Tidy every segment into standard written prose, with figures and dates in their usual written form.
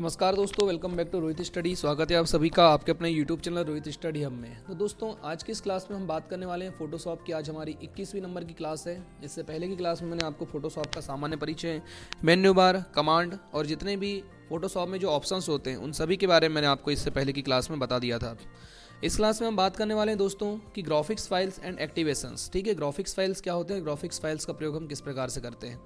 नमस्कार दोस्तों, welcome back to Rohit study. स्वागत है आप सभी का आपके अपने YouTube channel Rohit study hub में। तो दोस्तों, आज की इस क्लास में हम बात करने वाले हैं फोटोशॉप की। आज हमारी 21वीं नंबर की क्लास है। इससे पहले की क्लास में मैंने आपको फोटोशॉप का सामान्य परिचय, मेन्यू बार, कमांड और जितने भी फोटोशॉप में जो ऑप्शंस होते हैं उन सभी के बारे में मैंने आपको इससे पहले की क्लास में बता दिया था। इस क्लास में हम बात करने वाले हैं दोस्तों कि ग्राफिक्स फाइल्स एंड एक्टिवेशंस। ठीक है, ग्राफिक्स फाइल्स क्या होते हैं, ग्राफिक्स फाइल्स का प्रयोग हम किस प्रकार से करते हैं।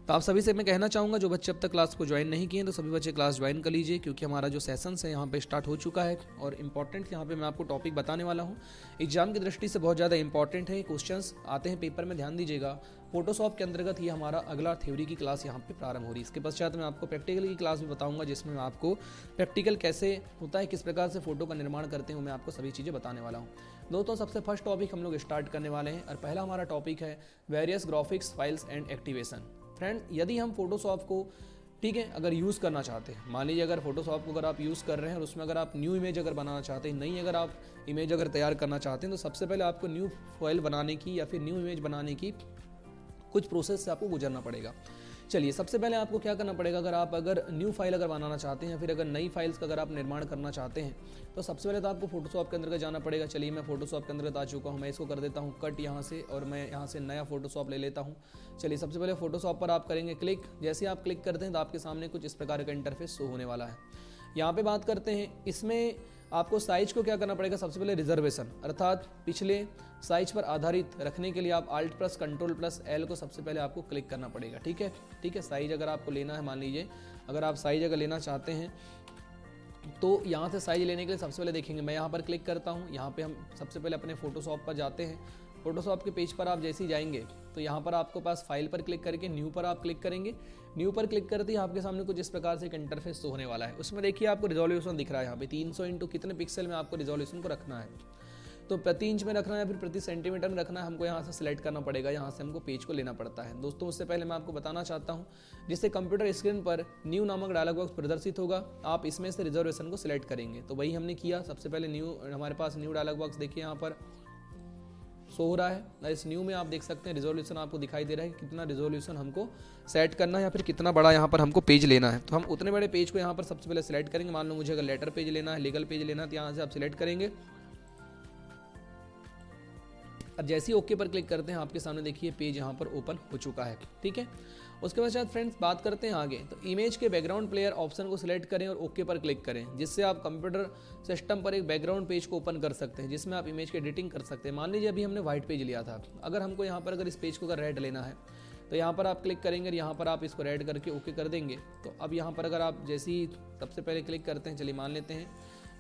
तो आप सभी से मैं कहना चाहूँगा, जो बच्चे अब तक क्लास को ज्वाइन नहीं किए हैं तो सभी बच्चे क्लास ज्वाइन कर लीजिए, क्योंकि हमारा जो सेशंस है यहाँ पे स्टार्ट हो चुका है। और इंपॉर्टेंट यहाँ पे मैं आपको टॉपिक बताने वाला हूँ, एग्जाम की दृष्टि से बहुत ज़्यादा इंपॉर्टेंट है। क्वेश्चंस आते हैं पेपर में, ध्यान दीजिएगा। फोटोशॉप के अंतर्गत ये हमारा अगला थ्योरी की क्लास यहाँ पे प्रारंभ हो रही है। इसके पश्चात मैं आपको प्रैक्टिकल की क्लास भी बताऊंगा, जिसमें मैं आपको प्रैक्टिकल कैसे होता है, किस प्रकार से फोटो का निर्माण करते हैं, मैं आपको सभी चीज़ें बताने वाला हूँ। दोस्तों, सबसे फर्स्ट टॉपिक हम लोग स्टार्ट करने वाले हैं और पहला हमारा टॉपिक है various graphics files and activation. Friend, यदि हम फोटोशॉप को ठीक है अगर यूज़ करना चाहते हैं, मान लीजिए अगर फोटोशॉप को अगर आप यूज़ कर रहे हैं और उसमें अगर आप न्यू इमेज अगर बनाना चाहते हैं, नई अगर आप इमेज अगर तैयार करना चाहते हैं, तो सबसे पहले आपको न्यू फाइल बनाने की या फिर न्यू इमेज बनाने की कुछ प्रोसेस से आपको गुजरना पड़ेगा। चलिए, सबसे पहले आपको क्या करना पड़ेगा, अगर न्यू फाइल अगर बनाना चाहते हैं या फिर अगर नई फाइल्स का अगर आप निर्माण करना चाहते हैं, तो सबसे पहले तो आपको फोटोशॉप के अंदर जाना पड़ेगा। चलिए, मैं फोटोशॉप के अंदर आ चुका हूँ, मैं इसको कर देता हूँ कट यहाँ से और मैं यहाँ से नया फोटोशॉप ले लेता हूँ। चलिए, सबसे पहले फोटोशॉप पर आप करेंगे क्लिक। जैसे आप क्लिक करते हैं तो आपके सामने कुछ इस प्रकार का इंटरफेस शो होने वाला है। यहाँ पे बात करते हैं, इसमें आपको साइज को क्या करना पड़ेगा, सबसे पहले रिजर्वेशन, अर्थात पिछले साइज पर आधारित रखने के लिए आप Alt plus control plus L को सबसे पहले आपको क्लिक करना पड़ेगा। ठीक है, साइज अगर आपको लेना है, मान लीजिए अगर आप साइज अगर लेना चाहते हैं तो यहाँ से साइज लेने के लिए सबसे पहले देखेंगे, मैं यहाँ पर क्लिक करता हूँ। यहाँ पे हम सबसे पहले अपने फोटोशॉप पर जाते हैं। फोटोशॉप के पेज पर आप जैसे ही जाएंगे तो यहाँ पर आपको पास फाइल पर क्लिक करके न्यू पर आप क्लिक करेंगे। न्यू पर क्लिक करते ही आपके सामने कुछ इस प्रकार से एक इंटरफेस होने वाला है। उसमें देखिए आपको रिजोल्यूशन दिख रहा है, यहाँ पे 300 इंटू कितने पिक्सल में आपको रिजोल्यूशन को रखना है, तो प्रति इंच में रखना है या फिर प्रति सेंटीमीटर में रखना है, हमको यहाँ से सिलेक्ट करना पड़ेगा। यहाँ से हमको पेज को लेना पड़ता है। दोस्तों, उससे पहले मैं आपको बताना चाहता हूँ, जिससे कंप्यूटर स्क्रीन पर न्यू नामक डायलॉग बॉक्स प्रदर्शित होगा, आप इसमें से रिजर्वेशन को सिलेक्ट करेंगे। तो वही हमने किया। सबसे पहले न्यू, हमारे पास न्यू डायलॉग बॉक्स देखिए यहाँ पर शो हो रहा है। इस न्यू में आप देख सकते हैं रिजोल्यूशन आपको दिखाई दे रहा है कि कितना रिजोल्यूशन हमको सेट करना है या फिर कितना बड़ा यहाँ पर हमको पेज लेना है। तो हम उतने बड़े पेज को यहाँ पर सबसे पहले सिलेक्ट करेंगे। मान लो मुझे अगर लेटर पेज लेना है, लीगल पेज लेना है, तो यहाँ से आप सिलेक्ट करेंगे और जैसे ही ओके पर क्लिक करते हैं आपके सामने देखिए पेज यहाँ पर ओपन हो चुका है। ठीक है, उसके बाद फ्रेंड्स बात करते हैं आगे। तो इमेज के बैकग्राउंड प्लेयर ऑप्शन को सिलेक्ट करें और ओके पर क्लिक करें, जिससे आप कंप्यूटर सिस्टम पर एक बैकग्राउंड पेज को ओपन कर सकते हैं, जिसमें आप इमेज की एडिटिंग कर सकते हैं। मान लीजिए अभी हमने व्हाइट पेज लिया था, अगर हमको यहाँ पर अगर इस पेज को अगर रेड लेना है तो यहाँ पर आप क्लिक करेंगे और यहाँ पर आप इसको रेड करके ओके कर देंगे। तो अब यहाँ पर अगर आप जैसे ही सबसे पहले क्लिक करते हैं, चलिए मान लेते हैं,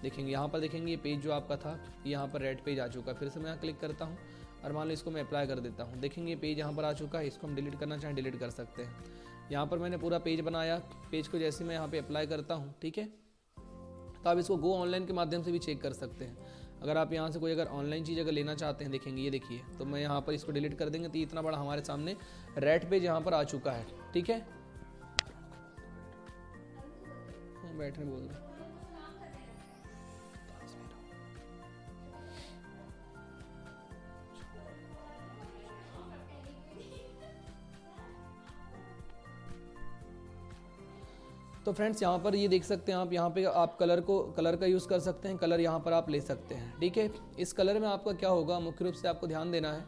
देखेंगे यहाँ पर देखेंगे ये पेज जो आपका था यहाँ पर रेड पेज आ चुका है। फिर से मैं यहाँ क्लिक करता हूँ और मान लो इसको मैं अप्लाई कर देता हूँ, देखेंगे पेज यहाँ पर आ चुका है। इसको हम डिलीट करना चाहें डिलीट कर सकते हैं। यहाँ पर मैंने पूरा पेज बनाया, पेज को जैसे मैं यहाँ पे अप्लाई करता हूँ, ठीक है, तो आप इसको गो ऑनलाइन के माध्यम से भी चेक कर सकते हैं। अगर आप यहाँ से कोई अगर ऑनलाइन चीज़ अगर लेना चाहते हैं, देखेंगे ये देखिए, तो मैं यहाँ पर इसको डिलीट कर देंगे तो इतना बड़ा हमारे सामने रेड पेज यहाँ पर आ चुका है। ठीक है, बैठने बोल रहे तो फ्रेंड्स, यहाँ पर ये देख सकते हैं आप, यहाँ पे आप कलर का यूज़ कर सकते हैं, कलर यहाँ पर आप ले सकते हैं। ठीक है, इस कलर में आपका क्या होगा, मुख्य रूप से आपको ध्यान देना है।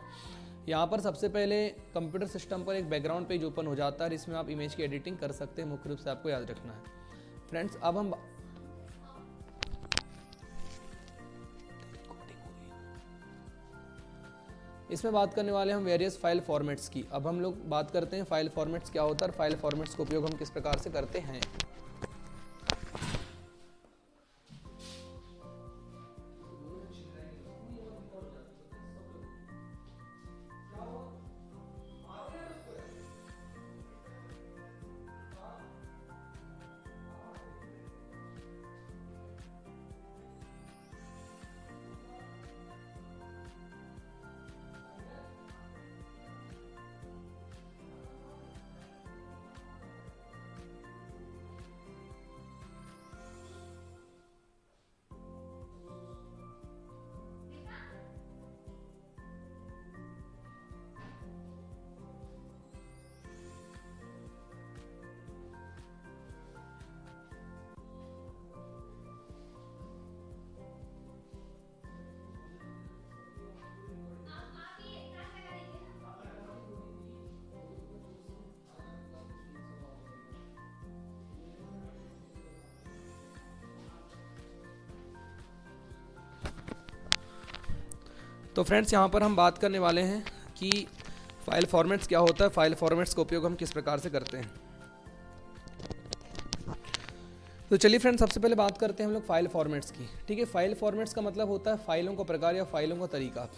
यहाँ पर सबसे पहले कंप्यूटर सिस्टम पर एक बैकग्राउंड पेज ओपन हो जाता है, इसमें आप इमेज की एडिटिंग कर सकते हैं। मुख्य रूप से आपको याद रखना है फ्रेंड्स। अब हम इसमें बात करने वाले हैं हम वेरियस फाइल फॉर्मेट्स की। अब हम लोग बात करते हैं फाइल फॉर्मेट्स क्या होता है, फाइल फॉर्मेट्स का उपयोग हम किस प्रकार से करते हैं। तो फ्रेंड्स यहाँ पर हम बात करने वाले हैं कि फाइल फॉर्मेट्स क्या होता है, फाइल फॉर्मेट्स का उपयोग हम किस प्रकार से करते हैं। तो चलिए फ्रेंड्स, सबसे पहले बात करते हैं हम लोग फाइल फॉर्मेट्स की। ठीक है, फाइल फॉर्मेट्स का मतलब होता है फाइलों का प्रकार या फाइलों का तरीका।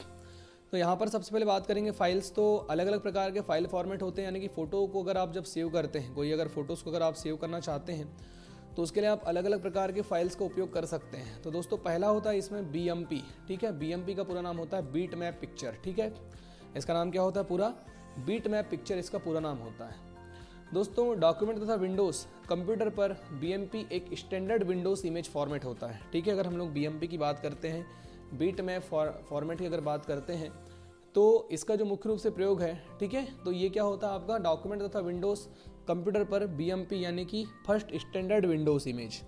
तो यहाँ पर सबसे पहले बात करेंगे फाइल्स। तो अलग अलग प्रकार के फाइल फॉर्मेट होते हैं, यानी कि फ़ोटो को अगर आप जब सेव करते हैं, कोई अगर फ़ोटोज़ को अगर आप सेव करना चाहते हैं तो उसके लिए आप अलग अलग प्रकार के फाइल्स का उपयोग कर सकते हैं। तो दोस्तों पहला होता है इसमें BMP। ठीक है, BMP का पूरा नाम होता है बीट मैप पिक्चर। ठीक है, इसका नाम क्या होता है पूरा, बीट मैप पिक्चर इसका पूरा नाम होता है। दोस्तों डॉक्यूमेंट तथा विंडोज़ कंप्यूटर पर BMP एक स्टैंडर्ड विंडोज़ इमेज फॉर्मेट होता है। ठीक है, अगर हम लोग BMP की बात करते हैं, बीट मैप फॉर्मेट की अगर बात करते हैं, तो इसका जो मुख्य रूप से प्रयोग है, ठीक है, तो ये क्या होता है आपका डॉक्यूमेंट तथा विंडोज़ कंप्यूटर पर BMP यानी कि first standard Windows image.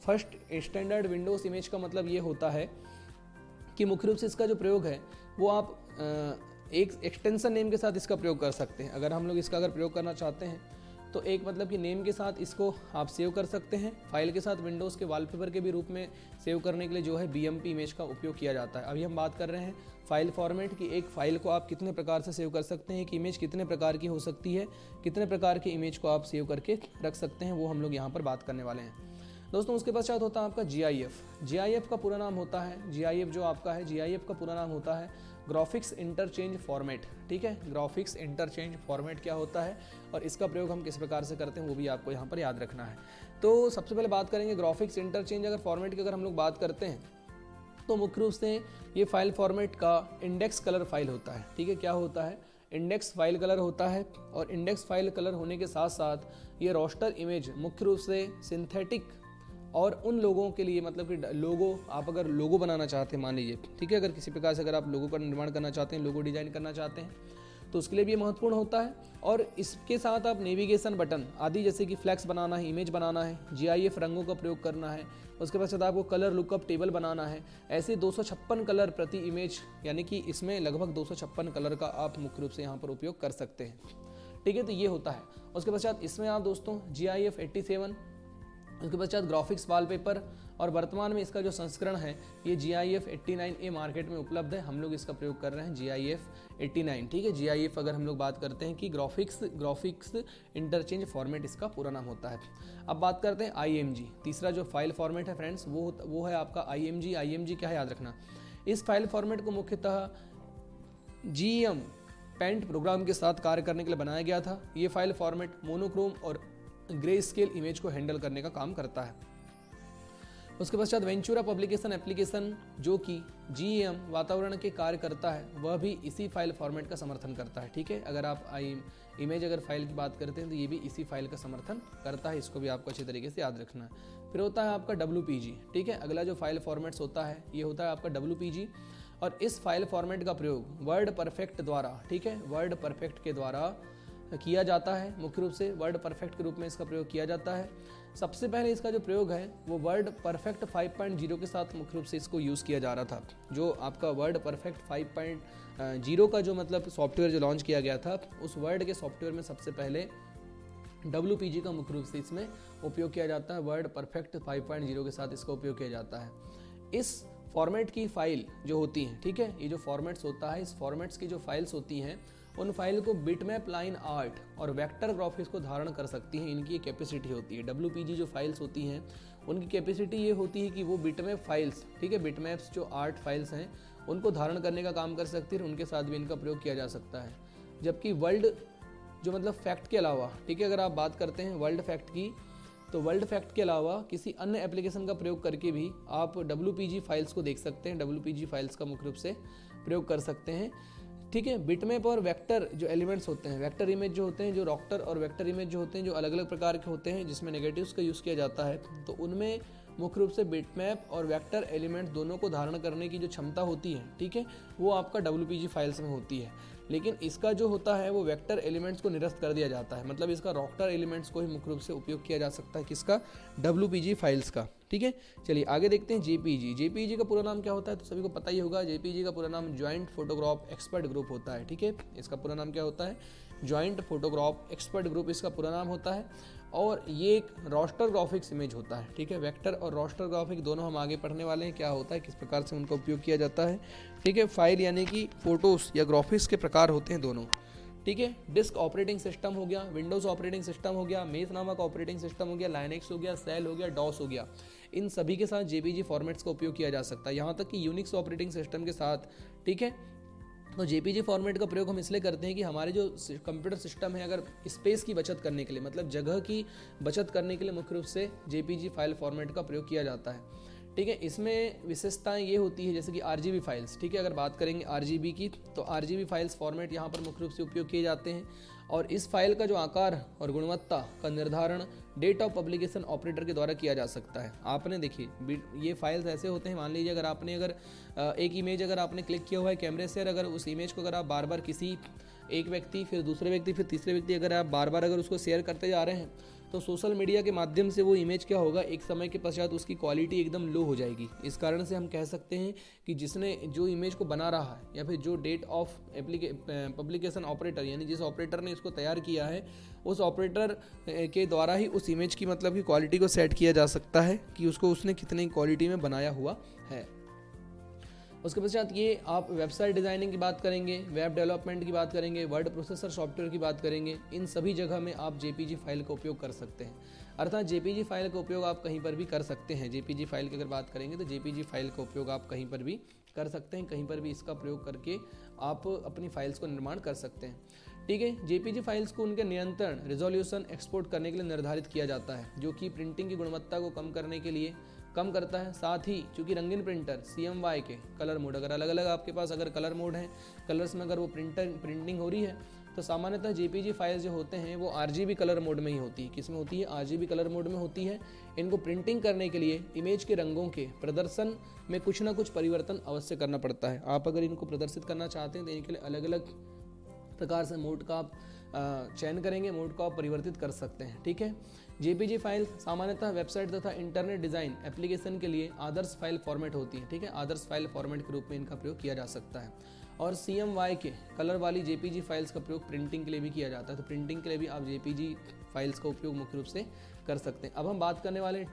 First standard Windows image का मतलब ये होता है कि मुख्य रूप से इसका जो प्रयोग है वो आप एक एक्सटेंशन नेम के साथ इसका प्रयोग कर सकते हैं। अगर हम लोग इसका अगर प्रयोग करना चाहते हैं तो एक मतलब कि नेम के साथ इसको आप सेव कर सकते हैं। फाइल के साथ विंडोज़ के वॉलपेपर के भी रूप में सेव करने के लिए जो है BMP इमेज का उपयोग किया जाता है। अभी हम बात कर रहे हैं फाइल फॉर्मेट की। एक फाइल को आप कितने प्रकार से सेव कर सकते हैं, एक इमेज कितने प्रकार की हो सकती है, कितने प्रकार की इमेज को आप सेव करके रख सकते हैं, वो हम लोग यहाँ पर बात करने वाले हैं। दोस्तों उसके पश्चात होता है आपका GIF। GIF का पूरा नाम होता है, GIF जो आपका है, GIF का पूरा नाम होता है ग्राफिक्स इंटरचेंज फॉर्मेट। ठीक है, ग्राफिक्स इंटरचेंज फॉर्मेट क्या होता है और इसका प्रयोग हम किस प्रकार से करते हैं वो भी आपको यहाँ पर याद रखना है। तो सबसे पहले बात करेंगे ग्राफिक्स इंटरचेंज अगर फॉर्मेट की अगर हम लोग बात करते हैं तो मुख्य रूप से ये फाइल फॉर्मेट का इंडेक्स कलर फाइल होता है। ठीक है, क्या होता है, इंडेक्स फाइल कलर होता है। और इंडेक्स फाइल कलर होने के साथ साथ ये रोस्टर इमेज मुख्य रूप से सिंथेटिक और उन लोगों के लिए, मतलब कि लोगो, आप अगर लोगो बनाना चाहते हैं मान लीजिए, ठीक है, अगर किसी प्रकार से अगर आप लोगो का निर्माण करना चाहते हैं, लोगो डिजाइन करना चाहते हैं, तो उसके लिए भी ये महत्वपूर्ण होता है। और इसके साथ आप नेविगेशन बटन आदि जैसे कि फ्लैक्स बनाना है, इमेज बनाना है, GIF रंगों का प्रयोग करना है, उसके पश्चात आपको कलर लुकअप टेबल बनाना है। ऐसे 256 कलर प्रति इमेज, यानी कि इसमें लगभग 256 कलर का आप मुख्य रूप से यहाँ पर उपयोग कर सकते हैं। ठीक है, तो ये होता है। उसके पश्चात इसमें आप दोस्तों GIF 87, उसके पश्चात ग्राफिक्स वॉलपेपर, और वर्तमान में इसका जो संस्करण है ये GIF 89A मार्केट में उपलब्ध है। हम लोग इसका प्रयोग कर रहे हैं GIF 89। ठीक है, GIF अगर हम लोग बात करते हैं कि ग्राफिक्स इंटरचेंज फॉर्मेट इसका पूरा नाम होता है। अब बात करते हैं IMG। तीसरा जो फाइल फॉर्मेट है फ्रेंड्स वो है आपका IMG। IMG क्या है याद रखना, इस फाइल फॉर्मेट को मुख्यतः GEM पेंट प्रोग्राम के साथ कार्य करने के लिए बनाया गया था। ये फाइल फॉर्मेट मोनोक्रोम और ग्रे स्केल इमेज को हैंडल करने का काम करता है। उसके पश्चात वेंचुरा पब्लिकेशन एप्लीकेशन जो कि GEM वातावरण के कार्य करता है, वह भी इसी फाइल फॉर्मेट का समर्थन करता है। ठीक है, अगर आप इमेज अगर फाइल की बात करते हैं तो ये भी इसी फाइल का समर्थन करता है, इसको भी आपको अच्छी तरीके से याद रखना है। फिर होता है आपका WPG। ठीक है, अगला जो फाइल फॉर्मेट्स होता है ये होता है आपका WPG, और इस फाइल फॉर्मेट का प्रयोग वर्ड परफेक्ट द्वारा, ठीक है, वर्ड परफेक्ट के द्वारा किया जाता है। मुख्य रूप से वर्ड परफेक्ट के रूप में इसका प्रयोग किया जाता है। सबसे पहले इसका जो प्रयोग है वो वर्ड परफेक्ट 5.0 के साथ मुख्य रूप से इसको यूज़ किया जा रहा था। जो आपका वर्ड परफेक्ट 5.0 का जो मतलब सॉफ्टवेयर जो लॉन्च किया गया था, उस वर्ड के सॉफ्टवेयर में सबसे पहले WPG का मुख्य रूप से इसमें उपयोग किया जाता है। वर्ड परफेक्ट 5.0 के साथ इसका उपयोग किया जाता है। इस फॉर्मेट की फाइल जो होती हैं, ठीक है, ये जो फॉर्मेट्स होता है, इस फॉर्मेट्स की जो फाइल्स होती हैं उन फाइल को बिटमैप, लाइन आर्ट और वेक्टर ग्राफिक्स को धारण कर सकती हैं। इनकी कैपेसिटी होती है। WPG जो फाइल्स होती हैं उनकी कैपेसिटी ये होती है कि वो बिटमैप फाइल्स, ठीक है, बिटमैप्स जो आर्ट फाइल्स हैं उनको धारण करने का काम कर सकती है, उनके साथ भी इनका प्रयोग किया जा सकता है। जबकि वर्ल्ड जो मतलब फैक्ट के अलावा, ठीक है, अगर आप बात करते हैं वर्ल्ड फैक्ट की, तो वर्ल्ड फैक्ट के अलावा किसी अन्य एप्लीकेशन का प्रयोग करके भी आप WPG फाइल्स को देख सकते हैं। WPG फाइल्स का मुख्य रूप से प्रयोग कर सकते हैं। ठीक है, बिटमैप और वेक्टर जो एलिमेंट्स होते हैं, वेक्टर इमेज जो होते हैं, जो रॉक्टर और वेक्टर इमेज जो होते हैं, जो अलग अलग प्रकार के होते हैं जिसमें नेगेटिव्स का यूज़ किया जाता है, तो उनमें मुख्य रूप से बिटमैप और वेक्टर एलिमेंट दोनों को धारण करने की जो क्षमता होती है, ठीक है, वो आपका WPG फाइल्स में होती है। लेकिन इसका जो होता है वो वेक्टर एलिमेंट्स को निरस्त कर दिया जाता है, मतलब इसका रॉक्टर एलिमेंट्स को ही मुख्य रूप से उपयोग किया जा सकता है, किसका, WPG फाइल्स का। ठीक है, चलिए आगे देखते हैं JPG। JPG का पूरा नाम क्या होता है तो सभी को पता ही होगा। JPG का पूरा नाम जॉइंट फोटोग्राफ एक्सपर्ट ग्रुप होता है। ठीक है, इसका पूरा नाम क्या होता है, जॉइंट फोटोग्राफ एक्सपर्ट ग्रुप इसका पूरा नाम होता है। और ये एक रास्टर ग्राफिक्स इमेज होता है, ठीक है। वेक्टर और रास्टर ग्राफिक दोनों हम आगे पढ़ने वाले हैं, क्या होता है, किस प्रकार से उनका उपयोग किया जाता है, ठीक है। फाइल यानी कि फोटोज या ग्राफिक्स के प्रकार होते हैं दोनों, ठीक है। डिस्क ऑपरेटिंग सिस्टम हो गया, विंडोज़ ऑपरेटिंग सिस्टम हो गया, मेस नामक ऑपरेटिंग सिस्टम हो गया, लाइनेक्स हो गया, सेल हो गया, डॉस हो गया, इन सभी के साथ जेपीजी फॉर्मेट्स का उपयोग किया जा सकता है, यहाँ तक कि यूनिक्स ऑपरेटिंग सिस्टम के साथ, ठीक है। तो जेपीजी फॉर्मेट का प्रयोग हम इसलिए करते हैं कि हमारे जो कंप्यूटर सिस्टम है, अगर स्पेस की बचत करने के लिए, मतलब जगह की बचत करने के लिए मुख्य रूप से जेपीजी फाइल फॉर्मेट का प्रयोग किया जाता है, ठीक है। इसमें विशेषताएं ये होती है जैसे कि आरजीबी फाइल्स, ठीक है। अगर बात करेंगे आरजीबी की, तो आरजीबी फाइल्स फॉर्मेट यहाँ पर मुख्य रूप से उपयोग किए जाते हैं, और इस फाइल का जो आकार और गुणवत्ता का निर्धारण डेट ऑफ पब्लिकेशन ऑपरेटर के द्वारा किया जा सकता है। आपने देखिए ये फाइल्स ऐसे होते हैं, मान लीजिए अगर एक इमेज अगर आपने क्लिक किया हुआ है कैमरे से, अगर उस इमेज को अगर आप बार बार किसी एक व्यक्ति, फिर दूसरे व्यक्ति, फिर तीसरे व्यक्ति, अगर आप बार बार अगर उसको शेयर करते जा रहे हैं, तो सोशल मीडिया के माध्यम से वो इमेज क्या होगा, एक समय के पश्चात उसकी क्वालिटी एकदम लो हो जाएगी। इस कारण से हम कह सकते हैं कि जिसने जो इमेज को बना रहा है, या फिर जो डेट ऑफ पब्लिकेशन ऑपरेटर, यानी जिस ऑपरेटर ने इसको तैयार किया है, उस ऑपरेटर के द्वारा ही उस इमेज की मतलब की क्वालिटी को सेट किया जा सकता है कि उसको उसने कितनी क्वालिटी में बनाया हुआ है। उसके पश्चात ये आप वेबसाइट डिज़ाइनिंग की बात करेंगे, वेब डेवलपमेंट की बात करेंगे, वर्ड प्रोसेसर सॉफ्टवेयर की बात करेंगे, इन सभी जगह में आप जेपीजी फाइल का उपयोग कर सकते हैं। अर्थात जेपीजी फाइल का उपयोग आप कहीं पर भी कर सकते हैं। जेपीजी फाइल की अगर बात करेंगे तो जेपीजी फाइल का उपयोग आप कहीं पर भी कर सकते हैं, कहीं पर भी इसका प्रयोग करके आप अपनी फाइल्स को निर्माण कर सकते हैं, ठीक है। जेपीजी फाइल्स को उनके नियंत्रण, रिजोल्यूशन, एक्सपोर्ट करने के लिए निर्धारित किया जाता है, जो कि प्रिंटिंग की गुणवत्ता को कम करने के लिए कम करता है। साथ ही चूंकि रंगीन प्रिंटर CMY के कलर मोड, अगर अलग अलग आपके पास अगर कलर मोड है, कलर्स में अगर वो प्रिंटिंग हो रही है, तो सामान्यतः जेपीजी फाइल्स जो होते हैं वो RGB कलर मोड में ही होती है। किस में होती है? RGB कलर मोड में होती है। इनको प्रिंटिंग करने के लिए इमेज के रंगों के प्रदर्शन में कुछ ना कुछ परिवर्तन अवश्य करना पड़ता है। आप अगर इनको प्रदर्शित करना चाहते हैं तो इनके लिए अलग अलग प्रकार से मोड का आप चयन करेंगे, मोड को आप परिवर्तित कर सकते हैं, ठीक है। जेपीजी फाइल सामान्यतः वेबसाइट तथा इंटरनेट डिज़ाइन एप्लीकेशन के लिए आदर्श फाइल फॉर्मेट होती है, ठीक है। आदर्श फाइल फॉर्मेट के रूप में इनका प्रयोग किया जा सकता है। और CMY के कलर वाली जेपीजी फाइल्स का प्रयोग प्रिंटिंग के लिए भी किया जाता है, तो प्रिंटिंग के लिए भी आप जेपीजी फाइल्स का उपयोग मुख्य रूप से कर सकते हैं। अब हम बात करने वाले हैं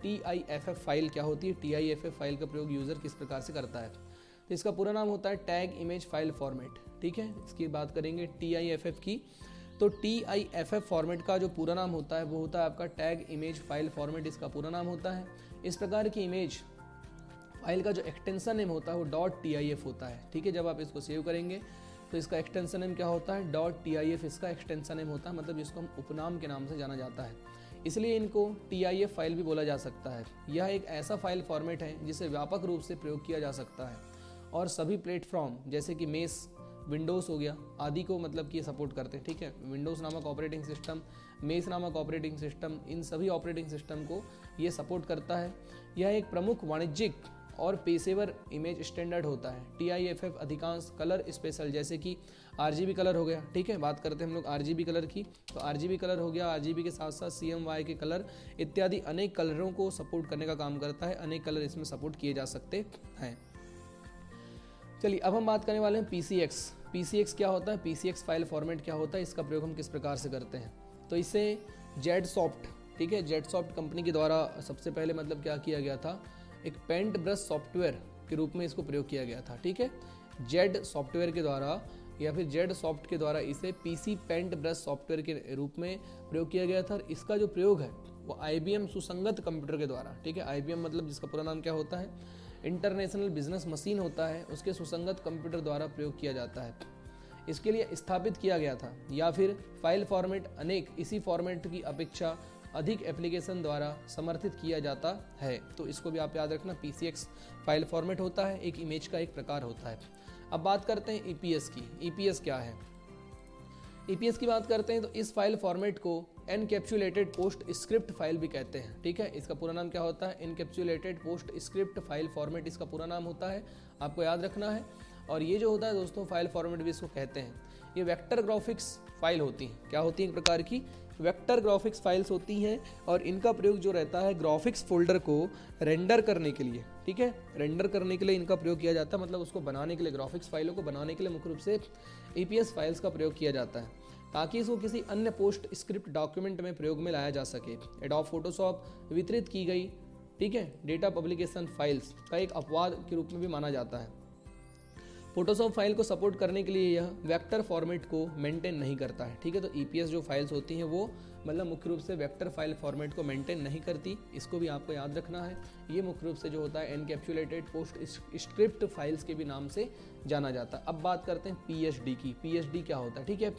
TIFF फाइल क्या होती है। TIFF फाइल का प्रयोग यूज़र किस प्रकार से करता है, तो इसका पूरा नाम होता है टैग इमेज फाइल फॉर्मेट, ठीक है। इसकी बात करेंगे TIFF की, तो TIFF फॉर्मेट का जो पूरा नाम होता है वो होता है आपका टैग इमेज फाइल फॉर्मेट, इसका पूरा नाम होता है। इस प्रकार की इमेज फाइल का जो एक्सटेंशन नेम होता है वो .tif होता है, ठीक है। जब आप इसको सेव करेंगे तो इसका एक्सटेंशन नेम क्या होता है, .tif इसका एक्सटेंशन नेम होता है, मतलब जिसको हम उपनाम के नाम से जाना जाता है, इसलिए इनको TIF फाइल भी बोला जा सकता है। यह एक ऐसा फाइल फॉर्मेट है जिसे व्यापक रूप से प्रयोग किया जा सकता है और सभी प्लेटफॉर्म जैसे कि मेस, विंडोज़ हो गया आदि को मतलब कि ये सपोर्ट करते हैं, ठीक है। विंडोज़ नामक ऑपरेटिंग सिस्टम, मेस नामक ऑपरेटिंग सिस्टम, इन सभी ऑपरेटिंग सिस्टम को ये सपोर्ट करता है। यह एक प्रमुख वाणिज्यिक और पेशेवर इमेज स्टैंडर्ड होता है। TIFF अधिकांश कलर स्पेशल जैसे कि RGB कलर हो गया, ठीक है। बात करते हैं हम लोग RGB कलर की, तो RGB कलर हो गया, RGB के साथ साथ CMY के कलर इत्यादि अनेक कलरों को सपोर्ट करने का काम करता है। अनेक कलर इसमें सपोर्ट किए जा सकते हैं। चलिए अब हम बात करने वाले हैं PCX क्या होता है, PCX फाइल फॉर्मेट क्या होता है, इसका प्रयोग हम किस प्रकार से करते हैं। तो इसे जेडसॉफ्ट, ठीक है, जेडसॉफ्ट कंपनी के द्वारा सबसे पहले मतलब क्या किया गया था, एक पेंट ब्रश सॉफ्टवेयर के रूप में इसको प्रयोग किया गया था, ठीक है। जेड सॉफ्टवेयर के द्वारा या फिर जेड सॉफ्ट के द्वारा इसे PC पेंट ब्रश सॉफ्टवेयर के रूप में प्रयोग किया गया था। और इसका जो प्रयोग है वो IBM सुसंगत कंप्यूटर के द्वारा, ठीक है। IBM मतलब जिसका पूरा नाम क्या होता है, इंटरनेशनल बिजनेस मशीन होता है, उसके सुसंगत कंप्यूटर द्वारा प्रयोग किया जाता है। इसके लिए स्थापित किया गया था, या फिर फाइल फॉर्मेट अनेक इसी फॉर्मेट की अपेक्षा अधिक एप्लीकेशन द्वारा समर्थित किया जाता है। तो इसको भी आप याद रखना, PCX फाइल फॉर्मेट होता है, एक इमेज का एक प्रकार होता है। अब बात करते हैं EPS की। EPS क्या है, EPS की बात करते हैं तो इस फाइल फॉर्मेट को एनकैप्सुलेटेड पोस्ट स्क्रिप्ट फाइल भी कहते हैं, ठीक है। इसका पूरा नाम क्या होता है, encapsulated post script file format इसका पूरा नाम होता है, आपको याद रखना है। और ये जो होता है दोस्तों फाइल फॉर्मेट भी इसको कहते हैं। ये वेक्टर ग्राफिक्स फाइल होती हैं, क्या होती है, एक प्रकार की वेक्टर ग्राफिक्स फाइल्स होती हैं। और इनका प्रयोग जो रहता है ग्राफिक्स फोल्डर को रेंडर करने के लिए, ठीक है, रेंडर करने के लिए इनका प्रयोग किया जाता है, मतलब उसको बनाने के लिए, ग्राफिक्स फाइलों को बनाने के लिए मुख्य रूप से EPS फाइल्स का प्रयोग किया जाता है। ताकि इसको किसी अन्य पोस्ट स्क्रिप्ट डॉक्यूमेंट में प्रयोग में लाया जा सके। एडोब फोटोशॉप वितरित की गई, ठीक है, डेटा पब्लिकेशन फाइल्स का एक अपवाद के रूप में भी माना जाता है। फोटोशॉप फाइल को सपोर्ट करने के लिए यह वेक्टर फॉर्मेट को मेंटेन नहीं करता है, ठीक है। तो ईपीएस जो फाइल्स होती हैं वो मतलब मुख्य रूप से वेक्टर फाइल फॉर्मेट को मेंटेन नहीं करती, इसको भी आपको याद रखना है। ये मुख्य रूप से जो होता है एनकैप्सुलेटेड पोस्ट स्क्रिप्ट फाइल्स के भी नाम से जाना जाता है। अब बात करते हैं पीएचडी की। पीएचडी क्या होता है, ठीक है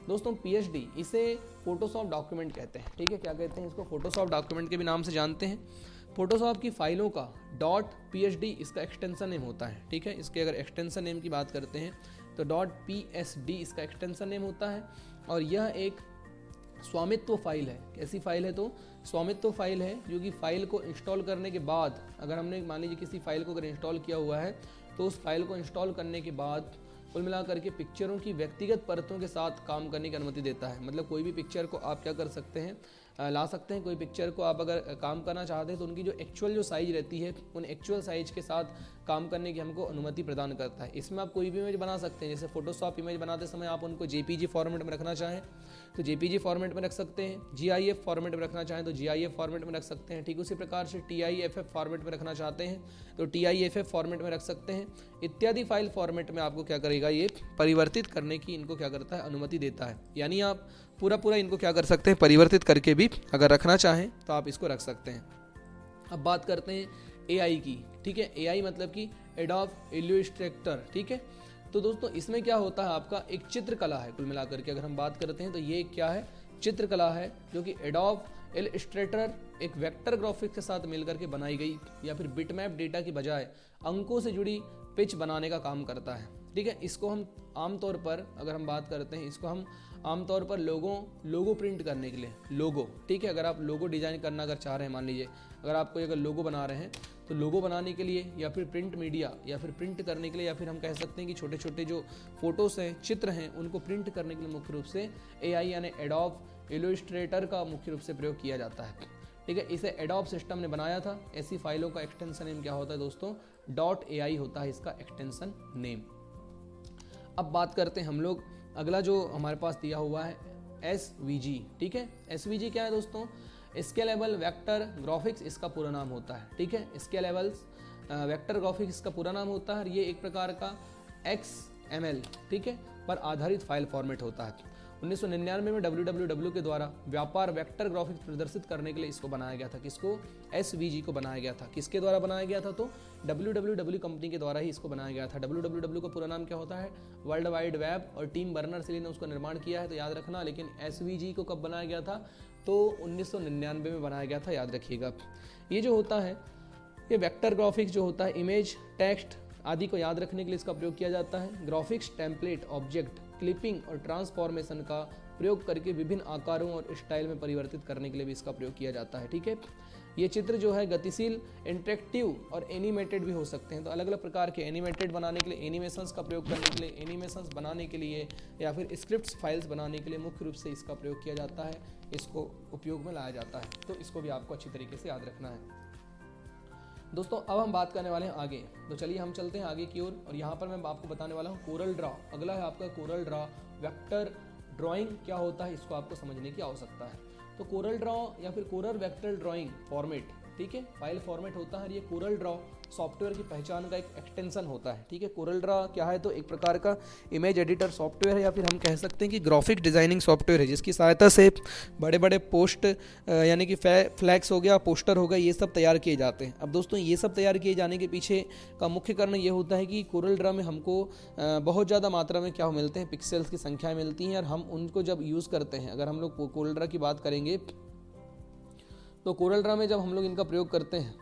दोस्तों। पीएचडी इसे फोटोशॉप डॉक्यूमेंट कहते हैं, ठीक है। क्या कहते हैं इसको? फोटोशॉप डॉक्यूमेंट के भी नाम से जानते हैं। फोटोशॉप की फाइलों का .psd इसका एक्सटेंशन नेम होता है, ठीक है। इसके अगर एक्सटेंशन नेम की बात करते हैं तो .psd इसका एक्सटेंशन नेम होता है। और यह एक स्वामित्व फाइल है। कैसी फाइल है? तो स्वामित्व फाइल है, जो कि फाइल को इंस्टॉल करने के बाद, अगर हमने मान लीजिए किसी फाइल को अगर इंस्टॉल किया हुआ है तो उस फाइल को इंस्टॉल करने के बाद कुल मिलाकर के पिक्चरों की व्यक्तिगत परतों के साथ काम करने की अनुमति देता है। मतलब कोई भी पिक्चर को आप क्या कर सकते हैं, ला सकते हैं। कोई पिक्चर को आप अगर काम करना चाहते हैं तो उनकी जो एक्चुअल जो साइज रहती है उन एक्चुअल साइज के साथ काम करने की हमको अनुमति प्रदान करता है। इसमें आप कोई भी इमेज बना सकते हैं। जैसे फोटोशॉप इमेज बनाते समय आप उनको जेपीजी फॉर्मेट में रखना चाहें तो जेपीजी फॉर्मेट में रख सकते हैं, जीआईएफ फॉर्मेट में रखना चाहें तो जीआईएफ फॉर्मेट में रख सकते हैं। ठीक उसी प्रकार से टीआईएफएफ फॉर्मेट में रखना चाहते हैं तो टीआईएफएफ फॉर्मेट में रख सकते हैं। इत्यादि फाइल फॉर्मेट में आपको क्या करेगा, ये परिवर्तित करने की इनको क्या करता है, अनुमति देता है। यानी आप पूरा इनको क्या कर सकते हैं, परिवर्तित करके भी अगर रखना चाहें तो आप इसको रख सकते हैं। अब बात करते हैं एआई की, ठीक है। एआई मतलब कि एडोब इलस्ट्रेटर, ठीक है। तो दोस्तों इसमें क्या होता है, आपका एक चित्रकला है। कुल मिलाकर के अगर हम बात करते हैं तो ये क्या है, चित्रकला है, जो कि एडोब इलस्ट्रेटर एक वेक्टर ग्राफिक्स के साथ मिलकर के बनाई गई या फिर बिटमैप डेटा की बजाय अंकों से जुड़ी पिच बनाने का काम करता है, ठीक है। इसको हम आमतौर पर अगर हम बात करते हैं, इसको हम आमतौर पर लोगो प्रिंट करने के लिए, लोगो, ठीक है। अगर आप लोगो डिजाइन करना अगर चाह रहे हैं, मान लीजिए अगर आप कोई अगर लोगो बना रहे हैं तो लोगो बनाने के लिए या फिर प्रिंट मीडिया या फिर प्रिंट करने के लिए या फिर हम कह सकते हैं कि छोटे छोटे जो फोटोज हैं, चित्र हैं, उनको प्रिंट करने के लिए मुख्य रूप से एआई यानी एडोब इलस्ट्रेटर का मुख्य रूप से प्रयोग किया जाता है, ठीक है। इसे एडोब सिस्टम ने बनाया था। ऐसी फाइलों का एक्सटेंशन नेम क्या होता है दोस्तों, .ai होता है इसका एक्सटेंशन नेम। अब बात करते हैं हम लोग, अगला जो हमारे पास दिया हुआ है SVG, ठीक है। SVG क्या है दोस्तों, स्केलेबल वेक्टर ग्राफिक्स इसका पूरा नाम होता है, ठीक है। स्केलेबल वेक्टर ग्राफिक्स इसका पूरा नाम होता है। ये एक प्रकार का XML, ठीक है, पर आधारित फाइल फॉर्मेट होता है। 1999 में www के द्वारा व्यापार वेक्टर ग्राफिक्स प्रदर्शित करने के लिए इसको बनाया गया था। किसको, SVG को बनाया गया था। किसके द्वारा बनाया गया था, तो www कंपनी के द्वारा ही इसको बनाया गया था। www का पूरा नाम क्या होता है, वर्ल्ड वाइड वेब, और टीम बर्नर्स-ली ने उसका निर्माण किया है, तो याद रखना। लेकिन SVG को कब बनाया गया था, तो 1999 में बनाया गया था, याद रखिएगा। ये जो होता है, ये वेक्टर ग्राफिक्स जो होता है, इमेज, टेक्स्ट आदि को याद रखने के लिए इसका प्रयोग किया जाता है। ग्राफिक्स टेम्पलेट, ऑब्जेक्ट, क्लिपिंग और ट्रांसफॉर्मेशन का प्रयोग करके विभिन्न आकारों और स्टाइल में परिवर्तित करने के लिए भी इसका प्रयोग किया जाता है, ठीक है। ये चित्र जो है गतिशील, इंटरेक्टिव और एनिमेटेड भी हो सकते हैं। तो अलग अलग प्रकार के एनिमेटेड बनाने के लिए, एनिमेशंस का प्रयोग करने के लिए, एनिमेशंस बनाने के लिए या फिर स्क्रिप्ट्स फाइल्स बनाने के लिए मुख्य रूप से इसका प्रयोग किया जाता है, इसको उपयोग में लाया जाता है। तो इसको भी आपको अच्छी तरीके से याद रखना है दोस्तों। अब हम बात करने वाले हैं आगे, तो चलिए हम चलते हैं आगे की ओर। और यहाँ पर मैं आपको बताने वाला हूँ कोरल ड्रा। अगला है आपका कोरल ड्रा। वेक्टर ड्राइंग क्या होता है, इसको आपको समझने की आवश्यकता है। तो कोरल ड्रा या फिर कोरल वेक्टर ड्राइंग फॉर्मेट, ठीक है, फाइल फॉर्मेट होता है। ये कोरल ड्रा सॉफ्टवेयर की पहचान का एक एक्सटेंशन होता है, ठीक है। कोरल ड्रा क्या है, तो एक प्रकार का इमेज एडिटर सॉफ्टवेयर है या फिर हम कह सकते हैं कि ग्राफिक डिजाइनिंग सॉफ्टवेयर है, जिसकी सहायता से बड़े बड़े पोस्ट यानी कि फ्लैक्स हो गया, पोस्टर हो गया, ये सब तैयार किए जाते हैं। अब दोस्तों ये सब तैयार किए जाने के पीछे का मुख्य कारण ये होता है कि कोरल ड्रा में हमको बहुत ज़्यादा मात्रा में क्या मिलते हैं, पिक्सल्स की संख्या मिलती हैं, और हम उनको जब यूज़ करते हैं, अगर हम लोग कोरल ड्रा की बात करेंगे तो कोरल ड्रा में जब हम लोग इनका प्रयोग करते हैं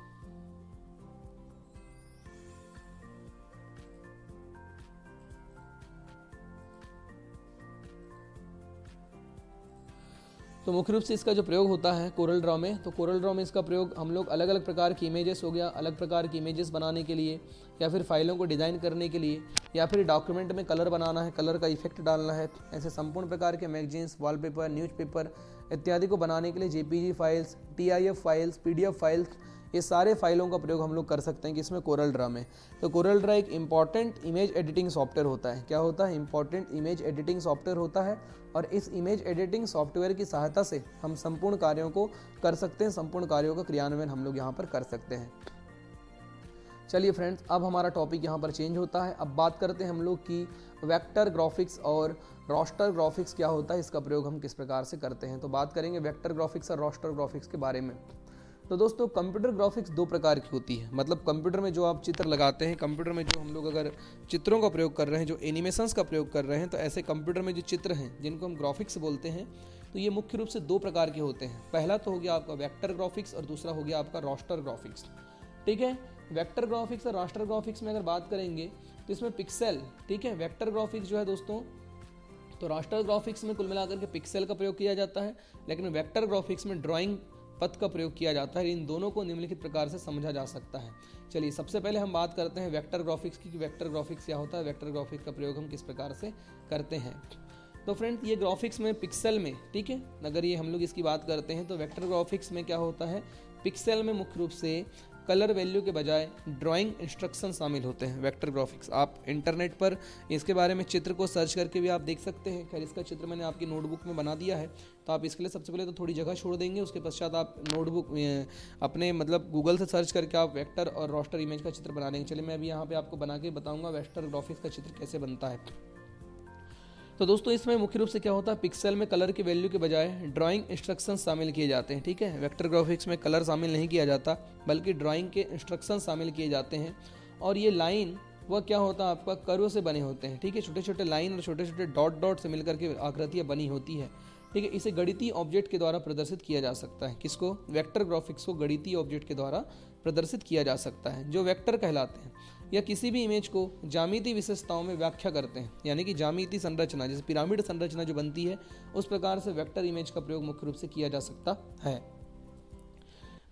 तो मुख्य रूप से इसका जो प्रयोग होता है कोरल ड्रा में, तो कोरल ड्रा में इसका प्रयोग हम लोग अलग अलग प्रकार की इमेजेस हो गया, अलग प्रकार की इमेजेस बनाने के लिए, या फिर फाइलों को डिज़ाइन करने के लिए, या फिर डॉक्यूमेंट में कलर बनाना है, कलर का इफेक्ट डालना है, ऐसे संपूर्ण प्रकार के मैगजीन्स, वॉलपेपर, न्यूज़पेपर इत्यादि को बनाने के लिए JPG files, TIF files, PDF files ये सारे फाइलों का प्रयोग हम लोग कर सकते हैं कि इसमें कोरल ड्रा में। तो कोरल ड्रा एक इंपॉर्टेंट इमेज एडिटिंग सॉफ्टवेयर होता है। क्या होता है? इंपॉर्टेंट इमेज एडिटिंग सॉफ्टवेयर होता है, और इस इमेज एडिटिंग सॉफ्टवेयर की सहायता से हम संपूर्ण कार्यों को कर सकते हैं, संपूर्ण कार्यों का क्रियान्वयन हम लोग यहाँ पर कर सकते हैं। चलिए फ्रेंड्स, अब हमारा टॉपिक यहाँ पर चेंज होता है। अब बात करते हैं हम लोग की वेक्टर ग्राफिक्स और रास्टर ग्राफिक्स क्या होता है, इसका प्रयोग हम किस प्रकार से करते हैं। तो बात करेंगे वेक्टर ग्राफिक्स और रास्टर ग्राफिक्स के बारे में। तो दोस्तों, कंप्यूटर ग्राफिक्स दो प्रकार की होती है। मतलब कंप्यूटर में जो आप चित्र लगाते हैं, कंप्यूटर में जो हम लोग अगर चित्रों का प्रयोग कर रहे हैं, जो एनिमेशंस का प्रयोग कर रहे हैं, तो ऐसे कंप्यूटर में जो चित्र हैं जिनको हम ग्राफिक्स बोलते हैं, तो ये मुख्य रूप से दो प्रकार के होते हैं। पहला तो हो गया आपका वेक्टर ग्राफिक्स और दूसरा हो गया आपका रास्टर ग्राफिक्स। ठीक है, वेक्टर ग्राफिक्स और रास्टर ग्राफिक्स में अगर बात करेंगे तो इसमें पिक्सेल, ठीक है, वेक्टर ग्राफिक्स जो है दोस्तों, तो रास्टर ग्राफिक्स में कुल मिलाकर के पिक्सेल का प्रयोग किया जाता है, लेकिन वेक्टर ग्राफिक्स में ड्राइंग पथ का प्रयोग किया जाता है। इन दोनों को निम्नलिखित प्रकार से समझा जा सकता है। चलिए, सबसे पहले हम बात करते हैं वेक्टर ग्राफिक्स की कि वेक्टर ग्राफिक्स क्या होता है, वेक्टर ग्राफिक्स का प्रयोग हम किस प्रकार से करते हैं। तो फ्रेंड्स, ये ग्राफिक्स में पिक्सेल में, ठीक है, अगर ये हम लोग इसकी बात करते हैं तो वेक्टर ग्राफिक्स में क्या होता है, पिक्सेल में मुख्य रूप से कलर वैल्यू के बजाय ड्राइंग इंस्ट्रक्शन शामिल होते हैं। वेक्टर ग्राफिक्स आप इंटरनेट पर इसके बारे में चित्र को सर्च करके भी आप देख सकते हैं। खैर, इसका चित्र मैंने आपकी नोटबुक में बना दिया है, तो आप इसके लिए सबसे पहले तो थोड़ी जगह छोड़ देंगे। उसके पश्चात आप नोटबुक अपने मतलब गूगल से सर्च करके आप वेक्टर और रास्टर इमेज का चित्र बना लेंगे। चलिए, मैं अभी यहाँ पे आपको बना के बताऊँगा वेक्टर ग्राफिक्स का चित्र कैसे बनता है। तो दोस्तों, इसमें मुख्य रूप से क्या होता है, पिक्सेल में कलर की वैल्यू के बजाय ड्राइंग इंस्ट्रक्शन शामिल किए जाते हैं। ठीक है, वेक्टर ग्राफिक्स में कलर शामिल नहीं किया जाता, बल्कि ड्राइंग के इंस्ट्रक्शन शामिल किए जाते हैं। और ये लाइन वह क्या होता है, आपका कर्व से बने होते हैं। ठीक है, छोटे छोटे लाइन और छोटे छोटे डॉट डॉट से मिलकर के आकृतियाँ बनी होती है। ठीक है, इसे गणितीय ऑब्जेक्ट के द्वारा प्रदर्शित किया जा सकता है। किसको? वेक्टर ग्राफिक्स को गणितीय ऑब्जेक्ट के द्वारा प्रदर्शित किया जा सकता है, जो वेक्टर कहलाते हैं, या किसी भी इमेज को ज्यामितीय विशेषताओं में व्याख्या करते हैं। यानी कि ज्यामितीय संरचना, जैसे पिरामिड संरचना जो बनती है, उस प्रकार से वेक्टर इमेज का प्रयोग मुख्य रूप से किया जा सकता है।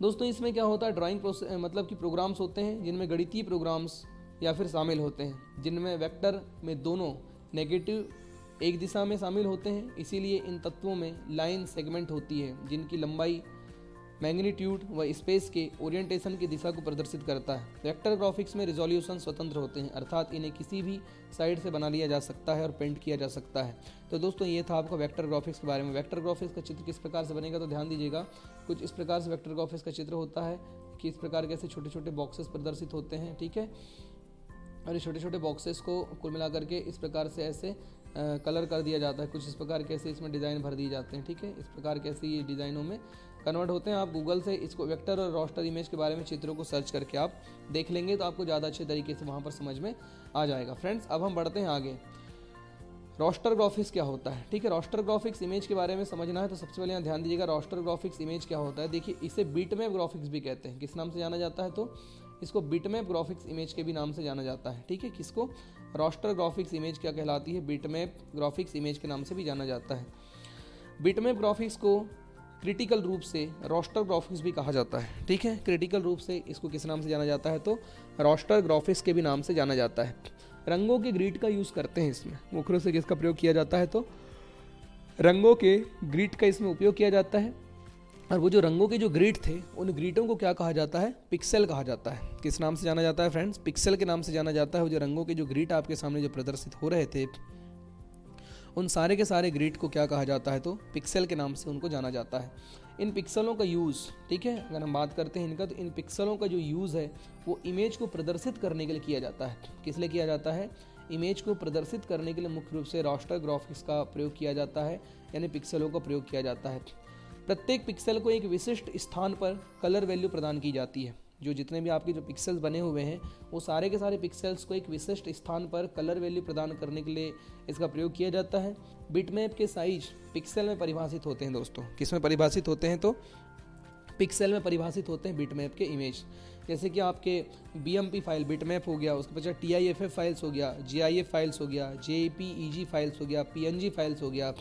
दोस्तों, इसमें क्या होता है, ड्राइंग मतलब कि प्रोग्राम्स होते हैं जिनमें गणितीय प्रोग्राम्स या फिर शामिल होते हैं, जिनमें वेक्टर में दोनों नेगेटिव एक दिशा में शामिल होते हैं। इसीलिए इन तत्वों में लाइन सेगमेंट होती है, जिनकी लंबाई मैग्नीट्यूड व स्पेस के ओरिएंटेशन की दिशा को प्रदर्शित करता है। वेक्टर ग्राफिक्स में रिजोल्यूशन स्वतंत्र होते हैं, अर्थात इन्हें किसी भी साइड से बना लिया जा सकता है और पेंट किया जा सकता है। तो दोस्तों, ये था आपका वेक्टर ग्राफिक्स के बारे में। वेक्टर ग्राफिक्स का चित्र किस प्रकार से बनेगा, तो ध्यान दीजिएगा, कुछ इस प्रकार से वेक्टर ग्राफिक्स का चित्र होता है कि इस प्रकार के ऐसे छोटे छोटे बॉक्सेस प्रदर्शित होते हैं। ठीक है, और ये छोटे छोटे बॉक्सेस को कुल मिलाकर के इस प्रकार से ऐसे कलर कर दिया जाता है। कुछ इस प्रकार के ऐसे इसमें डिज़ाइन भर दिए जाते हैं। ठीक है, इस प्रकार के ऐसे ये डिज़ाइनों में कन्वर्ट होते हैं। आप गूगल से इसको वेक्टर और रास्टर इमेज के बारे में चित्रों को सर्च करके आप देख लेंगे, तो आपको ज़्यादा अच्छे तरीके से वहाँ पर समझ में आ जाएगा। फ्रेंड्स, अब हम बढ़ते हैं आगे। रास्टर ग्राफिक्स क्या होता है? ठीक है, रास्टर ग्राफिक्स इमेज के बारे में समझना है तो सबसे पहले यहाँ ध्यान दीजिएगा, रास्टर ग्राफिक्स इमेज क्या होता है। देखिए, इसे बीटमैप ग्राफिक्स भी कहते हैं। किस नाम से जाना जाता है, तो इसको बीटमैप ग्राफिक्स इमेज के भी नाम से जाना जाता है। ठीक है, किसको? रास्टर ग्राफिक्स इमेज क्या कहलाती है, बीटमैप ग्राफिक्स इमेज के नाम से भी जाना जाता है। बीटमैप ग्राफिक्स को क्रिटिकल रूप से रास्टर ग्राफिक्स भी कहा जाता है। ठीक है, क्रिटिकल रूप से इसको किस नाम से जाना जाता है, तो रास्टर ग्राफिक्स के भी नाम से जाना जाता है। रंगों के ग्रिड का यूज़ करते हैं इसमें, मुख्य रूप से किसका प्रयोग किया जाता है, तो रंगों के ग्रिड का इसमें उपयोग किया जाता है। और वो जो रंगों के जो ग्रिड थे, उन ग्रिडों को क्या कहा जाता है, पिक्सेल कहा जाता है। किस नाम से जाना जाता है फ्रेंड्स, पिक्सेल के नाम से जाना जाता है। वो जो रंगों के जो ग्रिड आपके सामने जो प्रदर्शित हो रहे थे, उन सारे के सारे ग्रिड को क्या कहा जाता है, तो पिक्सेल के नाम से उनको जाना जाता है। इन पिक्सलों का यूज़, ठीक है, अगर हम बात करते हैं इनका, तो इन पिक्सलों का जो यूज़ है वो इमेज को प्रदर्शित करने के लिए किया जाता है। किस लिए किया जाता है, इमेज को प्रदर्शित करने के लिए मुख्य रूप से रास्टर ग्राफिक्स का प्रयोग किया जाता है, यानी पिक्सलों का प्रयोग किया जाता है। प्रत्येक पिक्सल को एक विशिष्ट स्थान पर कलर वैल्यू प्रदान की जाती है। जो जितने भी आपके जो पिक्सेल्स बने हुए हैं, वो सारे के सारे पिक्सेल्स को एक विशिष्ट स्थान पर कलर वैल्यू प्रदान करने के लिए इसका प्रयोग किया जाता है। बिटमैप के साइज पिक्सल में परिभाषित होते हैं दोस्तों। किस में परिभाषित होते हैं, तो पिक्सल में परिभाषित होते हैं बिटमैप के इमेज। जैसे कि आपके BMP फाइल बिटमैप हो गया, उसके पश्चात TIFF फाइल्स हो गया, GIF फाइल्स हो गया, JPEG फाइल्स हो गया, PNG फाइल्स हो गया।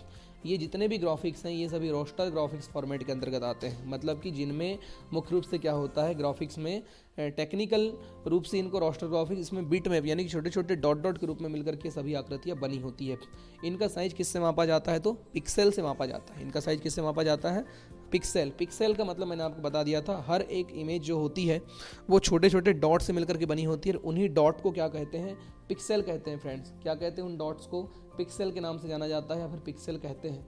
ये जितने भी ग्राफिक्स हैं, ये सभी रास्टर ग्राफिक्स फॉर्मेट के अंतर्गत आते हैं। मतलब कि जिनमें मुख्य रूप से क्या होता है, ग्राफिक्स में टेक्निकल रूप से इनको रास्टर ग्राफिक्स, इसमें बिटमैप यानी कि छोटे छोटे डॉट डॉट के रूप में मिलकर के सभी आकृतियाँ बनी होती है। इनका साइज किससे मापा जाता है, तो पिक्सल से मापा जाता है। इनका साइज किससे मापा जाता है, पिक्सेल, पिक्सेल का मतलब मैंने आपको बता दिया था, हर एक इमेज जो होती है वो छोटे छोटे डॉट से मिलकर के बनी होती है, और उन्हीं डॉट को क्या कहते हैं, पिक्सेल कहते हैं फ्रेंड्स। क्या कहते हैं, उन डॉट्स को पिक्सेल के नाम से जाना जाता है या फिर पिक्सेल कहते हैं।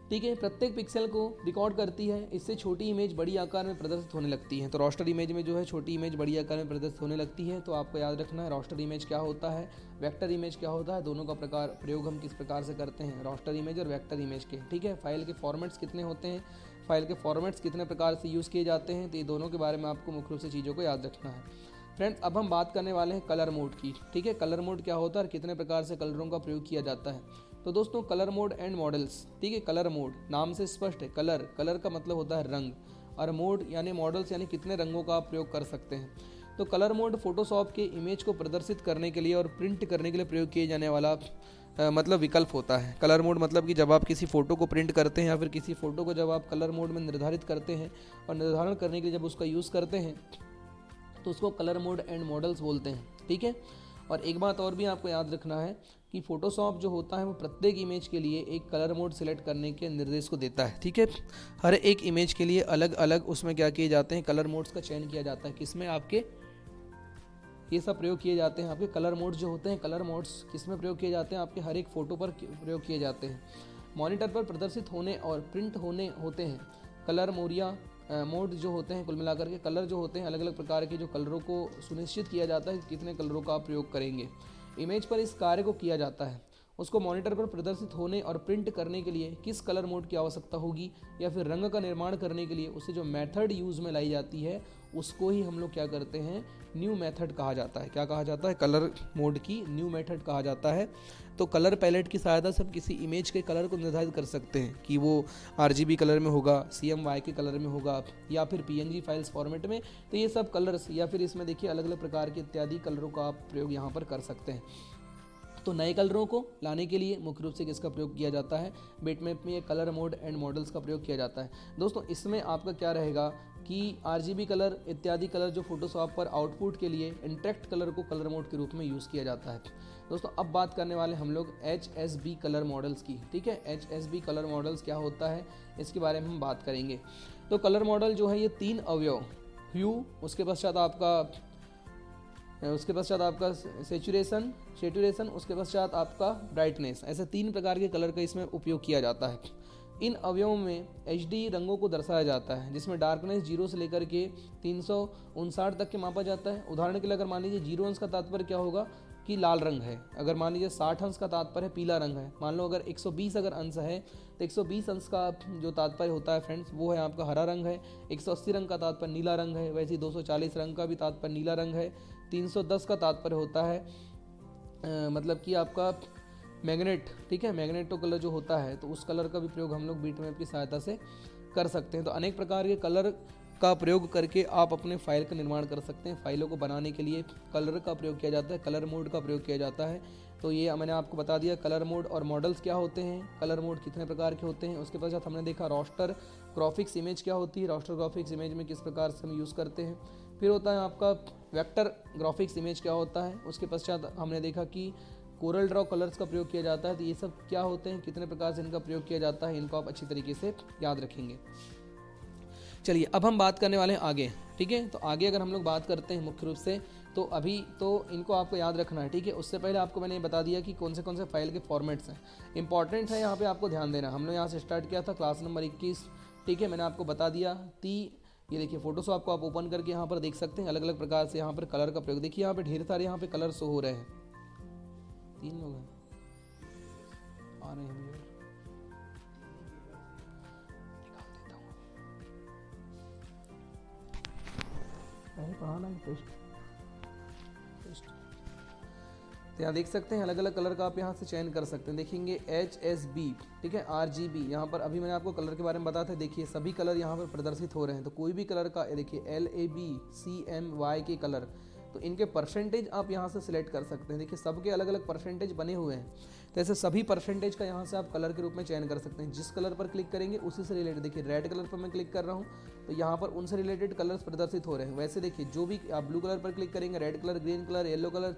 ठीक है, प्रत्येक पिक्सेल को रिकॉर्ड करती है, इससे छोटी इमेज बड़ी आकार में प्रदर्शित होने लगती है। तो रोस्टर इमेज में जो है छोटी इमेज बड़ी आकार में प्रदर्शित होने लगती है। तो आपको याद रखना है रोस्टर इमेज क्या होता है, वेक्टर इमेज क्या होता है, दोनों का प्रयोग हम किस प्रकार से करते हैं, रोस्टर इमेज और वेक्टर इमेज के। ठीक है, फाइल के फॉर्मेट्स कितने होते हैं, फाइल के फॉर्मेट्स कितने प्रकार से यूज़ किए जाते हैं, तो ये दोनों के बारे में आपको मुख्य रूप से चीज़ों को याद रखना है। फ्रेंड्स, अब हम बात करने वाले हैं कलर मोड की। ठीक है, कलर मोड क्या होता है और कितने प्रकार से कलरों का प्रयोग किया जाता है। तो दोस्तों, कलर मोड एंड मॉडल्स। ठीक है, कलर मोड नाम से स्पष्ट है, कलर, कलर का मतलब होता है रंग, और मोड यानी मॉडल्स यानी कितने रंगों का आप प्रयोग कर सकते हैं। तो कलर मोड फोटोशॉप के इमेज को प्रदर्शित करने के लिए और प्रिंट करने के लिए प्रयोग किए जाने वाला मतलब विकल्प होता है। कलर मोड मतलब कि जब आप किसी फ़ोटो को प्रिंट करते हैं या फिर किसी फ़ोटो को जब आप कलर मोड में निर्धारित करते हैं और निर्धारण करने के लिए जब उसका यूज़ करते हैं तो उसको कलर मोड एंड मॉडल्स बोलते हैं। ठीक है, और एक बात और भी आपको याद रखना है कि फोटोशॉप जो होता है वो प्रत्येक इमेज के लिए एक कलर मोड सिलेक्ट करने के निर्देश को देता है। ठीक है, हर एक इमेज के लिए अलग अलग उसमें क्या किए जाते हैं, कलर मोड्स का चयन किया जाता है। किसमें, आपके ये सब प्रयोग किए जाते हैं। आपके कलर मोड्स जो होते हैं, कलर मोड्स किसमें प्रयोग किए जाते हैं, आपके हर एक फ़ोटो पर प्रयोग किए जाते हैं। मॉनिटर पर प्रदर्शित होने और प्रिंट होते हैं कलर मोड जो होते हैं। कुल मिलाकर के कलर जो होते हैं, अलग अलग प्रकार के जो कलरों को सुनिश्चित किया जाता है कितने कलरों का आप प्रयोग करेंगे। इमेज पर इस कार्य को किया जाता है, उसको मॉनिटर पर प्रदर्शित होने और प्रिंट करने के लिए किस कलर मोड की आवश्यकता होगी, या फिर रंग का निर्माण करने के लिए उसे जो मेथड यूज़ में लाई जाती है उसको ही हम लोग क्या करते हैं, न्यू मेथड कहा जाता है। क्या कहा जाता है, कलर मोड की न्यू मेथड कहा जाता है। तो कलर पैलेट की सहायता से हम किसी इमेज के कलर को निर्धारित कर सकते हैं कि वो RGB कलर में होगा, CMYK के कलर में होगा, या फिर PNG फाइल्स फॉर्मेट में। तो ये सब कलर्स, या फिर इसमें देखिए अलग अलग प्रकार के इत्यादि कलरों का आप प्रयोग यहाँ पर कर सकते हैं। तो नए कलरों को लाने के लिए मुख्य रूप से किसका प्रयोग किया जाता है, बिटमैप में ये कलर मोड एंड मॉडल्स का प्रयोग किया जाता है। दोस्तों, इसमें आपका क्या रहेगा कि RGB कलर इत्यादि कलर जो फोटोशॉप पर आउटपुट के लिए इंटरेक्ट कलर को कलर मोड के रूप में यूज़ किया जाता है। दोस्तों, अब बात करने वाले हम लोग HSB कलर मॉडल्स की। ठीक है, HSB कलर मॉडल्स क्या होता है इसके बारे में हम बात करेंगे। तो कलर मॉडल जो है ये 3 अवयव, ह्यू, उसके पश्चात आपका सेचुरेशन, उसके पश्चात आपका ब्राइटनेस, ऐसे 3 प्रकार के कलर का इसमें उपयोग किया जाता है। इन अवयवों में HD रंगों को दर्शाया जाता है, जिसमें डार्कनेस 0 से लेकर के 359 तक के मापा जाता है। उदाहरण के लिए अगर मान लीजिए 0 अंश का तात्पर्य क्या होगा कि लाल रंग है, अगर मान लीजिए 60 अंश का तात्पर्य पीला रंग है, मान लो अगर 120 अगर अंश है तो 120 अंश का जो तात्पर्य होता है फ्रेंड्स वो है आपका हरा रंग है, 180 रंग का तात्पर्य नीला रंग है, वैसे ही 240 रंग का भी तात्पर्य नीला रंग है, 310 का तात्पर्य होता है मतलब कि आपका मैग्नेट। ठीक है, मैग्नेटो कलर जो होता है तो उस कलर का भी प्रयोग हम लोग बिटमैप की सहायता से कर सकते हैं। तो अनेक प्रकार के कलर का प्रयोग करके आप अपने फाइल का निर्माण कर सकते हैं। फाइलों को बनाने के लिए कलर का प्रयोग किया जाता है, कलर मोड का प्रयोग किया जाता है। तो ये मैंने आपको बता दिया कलर मोड और मॉडल्स क्या होते हैं, कलर मोड कितने प्रकार के होते हैं। उसके पश्चात हमने देखा रोस्टर ग्राफिक्स इमेज क्या होती है, रोस्टर ग्राफिक्स इमेज में किस प्रकार से हम यूज़ करते हैं। फिर होता है आपका वेक्टर ग्राफिक्स इमेज क्या होता है। उसके पश्चात हमने देखा कि कोरल ड्रॉ कलर्स का प्रयोग किया जाता है। तो ये सब क्या होते हैं, कितने प्रकार से इनका प्रयोग किया जाता है, इनको आप अच्छी तरीके से याद रखेंगे। चलिए, अब हम बात करने वाले हैं आगे। ठीक है, तो आगे अगर हम लोग बात करते हैं मुख्य रूप से तो अभी तो इनको आपको याद रखना है। ठीक है, उससे पहले आपको मैंने बता दिया कि कौन से फाइल के फॉर्मेट्स हैं, इंपॉर्टेंट है, यहाँ पे आपको ध्यान देना। हम लोग यहाँ से स्टार्ट किया था क्लास नंबर 21। ठीक है, मैंने आपको बता दिया ये देखिए फोटोशॉप को आप ओपन करके यहाँ पर देख सकते हैं अलग अलग प्रकार से यहाँ पर कलर का प्रयोग। देखिए यहाँ पे ढेर सारे यहाँ पे कलर शो हो रहे हैं, 3 लोग हैं आ रहे हैं, पढ़ाना टेस्ट। तो यहाँ देख सकते हैं अलग अलग कलर का आप यहाँ से चयन कर सकते हैं। देखेंगे HSB, ठीक है, RGB, यहाँ पर अभी मैंने आपको कलर के बारे में बताया था। देखिए सभी कलर यहाँ पर प्रदर्शित हो रहे हैं। तो कोई भी कलर का देखिए LAB CMY के कलर, तो इनके परसेंटेज आप यहाँ से सिलेक्ट कर सकते हैं। देखिए सबके अलग अलग परसेंटेज बने हुए हैं, तो ऐसे सभी परसेंटेज का यहाँ से आप कलर के रूप में चयन कर सकते हैं। जिस कलर पर क्लिक करेंगे उसी से रिलेटेड, देखिए रेड कलर पर मैं क्लिक कर रहा हूँ तो यहाँ पर उनसे रिलेटेड कलर्स प्रदर्शित हो रहे हैं। वैसे देखिए जो भी आप ब्लू कलर पर क्लिक करेंगे red colour, green colour, yellow colour,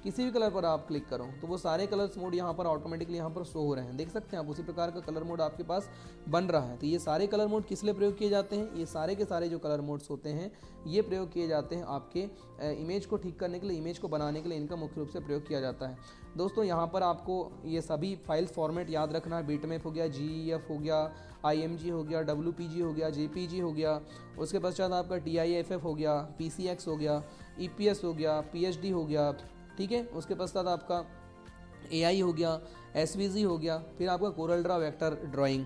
किसी भी कलर पर आप क्लिक करो तो वो सारे कलर्स मोड यहाँ पर ऑटोमेटिकली यहाँ पर शो हो रहे हैं, देख सकते हैं आप। उसी प्रकार का कलर मोड आपके पास बन रहा है। तो ये सारे कलर मोड किस लिए प्रयोग किए जाते हैं? ये सारे के सारे जो कलर मोड्स होते हैं ये प्रयोग किए जाते हैं आपके इमेज को ठीक करने के लिए, इमेज को बनाने के लिए इनका मुख्य रूप से प्रयोग किया जाता है। दोस्तों यहाँ पर आपको ये सभी फाइल फॉर्मेट याद रखना है। बिटमैप हो गया, GEF हो गया, IMG हो गया, WPG हो गया, JPG हो गया, उसके पश्चात आपका TIFF हो गया, PCX हो गया, EPS हो गया, PSD हो गया, ठीक है। उसके पश्चात आपका AI हो गया, SVG हो गया, फिर आपका कोरल ड्रा वेक्टर ड्राइंग।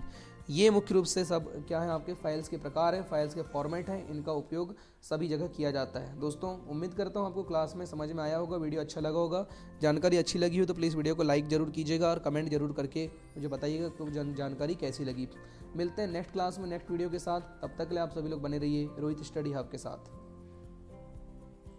ये मुख्य रूप से सब क्या है, आपके फाइल्स के प्रकार हैं, फाइल्स के फॉर्मेट हैं, इनका उपयोग सभी जगह किया जाता है। दोस्तों उम्मीद करता हूँ आपको क्लास में समझ में आया होगा, वीडियो अच्छा लगा होगा। जानकारी अच्छी लगी हो तो प्लीज़ वीडियो को लाइक जरूर कीजिएगा और कमेंट जरूर करके मुझे बताइएगा कि जानकारी कैसी लगी। मिलते हैं नेक्स्ट क्लास में नेक्स्ट वीडियो के साथ, तब तक के लिए आप सभी लोग बने रहिए रोहित स्टडी हब के साथ।